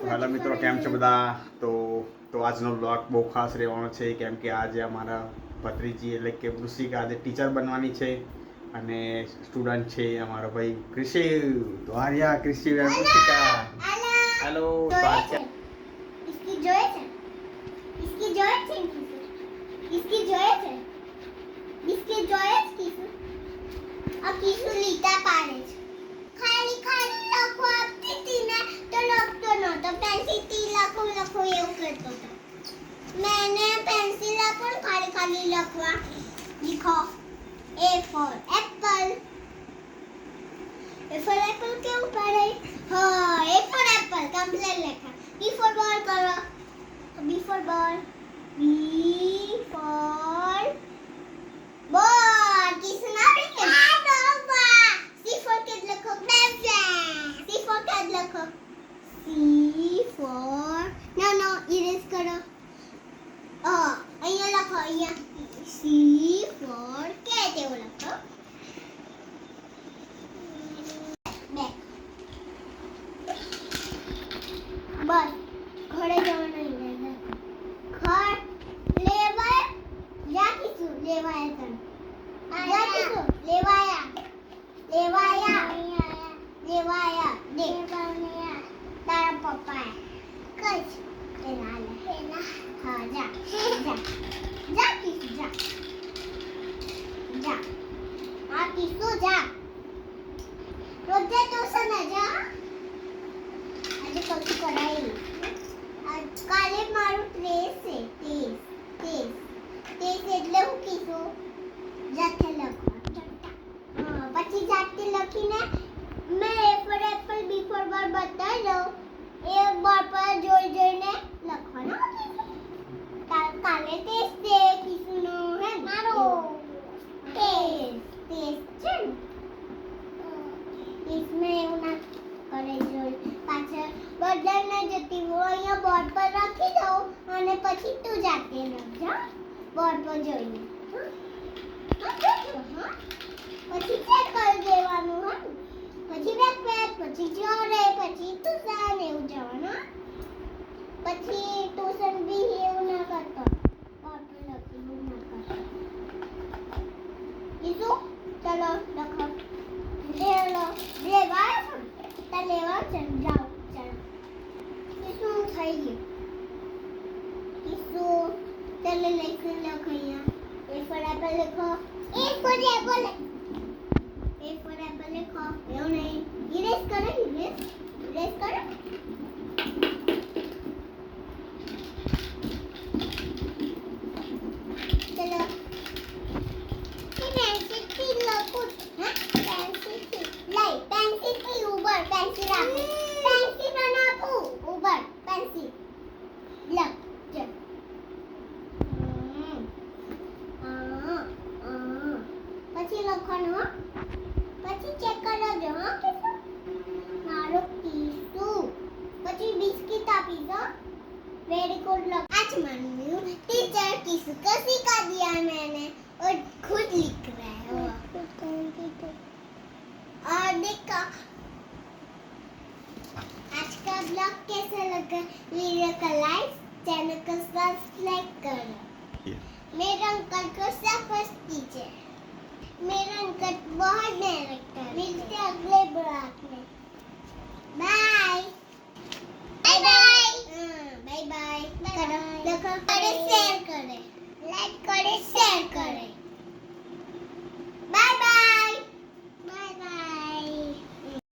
Hello મિત્રો, કેમ છો બધા? તો આજનો બ્લોગ બહુ ખાસ રહેવાનો છે, કેમ કે આજે અમારા ભત્રીજી એટલે કે વૃષિકા આજે ટીચર બનવાની છે અને સ્ટુડન્ટ છે અમારો ભાઈ કૃષિ. તો આર્યા કૃષિ વૃષિકા. હેલો. इसकी जोए છે इसकी जोए છે इसकी जोए છે इसकी जोए किसु अब किसु લીટા પાડે છે. ખાલી ખાલી લખો આપતી હતી ને તો લખતો નહોતો. પેન્સિલ થી લખો એવું કરતો હતો. मैंने पेंसिल पर खाली खाली लखवा लिखो A for apple. A for apple क्यों पढ़े? हाँ, A for apple कंप्लीट लिखा. B for ball करो. B for ball. B for ball. Kisna भी C for cat लिखो. C for cat लिखो. C for no erase करो. અહીંયા લખો અહીંયા C for cat એવું લખો. બસ ઘરે જવાનું નહીં. ઘર લેવા જા કીધું લેવાયા તને. જા કીધું લેવાયા દે તારા પપ્પા કઈ એના હા જા કીધું જા આ કીધું જા રોજે ટ્યુશન જા. આજે કશું કરાય કાલે મારું ટેસ્ટ છે. ટેસ્ટ એટલે હું કીધું જાતે લખવા. પછી જાતે લખીને મેં A for apple B for ball બતાવી દઉં. એ બોર્ડ પર જોઈને લખવાનું. કાલે ટેસ્ટ છે કીધુંનો હે મારો ટેસ્ટ છે ને इसमें એવું ના કરે જોઈ પાછળ બદલને જતી હું અહીંયા બોર્ડ પર રાખી દઉં અને પછી તું જાતે લખજો બોર્ડ પર જોઈને. પછી ચેક કરી દેવાનું. પછી બેક પછી જોડે પછી ટ્યુશન એવું જવાનું. પછી ટ્યુશન બી એવું ના કરતો. બોર્ડ પર લખી ના કરતો. ઈસુ ચલો લખો. લેવા છે જાઓ ચાલો. શું થઈ ગયું? શું ચાલો લખી લખો અહીંયા. A for apple લખો. A for apple લખો. એવું નહીં ઇરેઝ કરો. ઇરેઝ કરો. ચલો પેન્સિલ થી લખું. पेंसिल की ऊपर पेंसिल રાખો. पेंसिल બનાવું ऊपर पेंसिल લખ ચલ. પછી લખવાનું. પછી ચેક કરજો મારો કીધું. પછી બિસ્કિટ આપી દો. Very good luck. आज मम्मी टीचर किसको सिखा दिया मैंने और खुद लिख रहा है वो. और देखो आज का ब्लॉग कैसा लगा. वीडियो को लाइक चैनल को सब्सक्राइब करो. मेरे अंकल को सपोर्ट कीजिए. मेरा अंकल बहुत मेहनत कर. मिलते हैं अगले ब्लॉग में. Bye bye bye bye. करो शेयर करें. लाइक करें शेयर करें.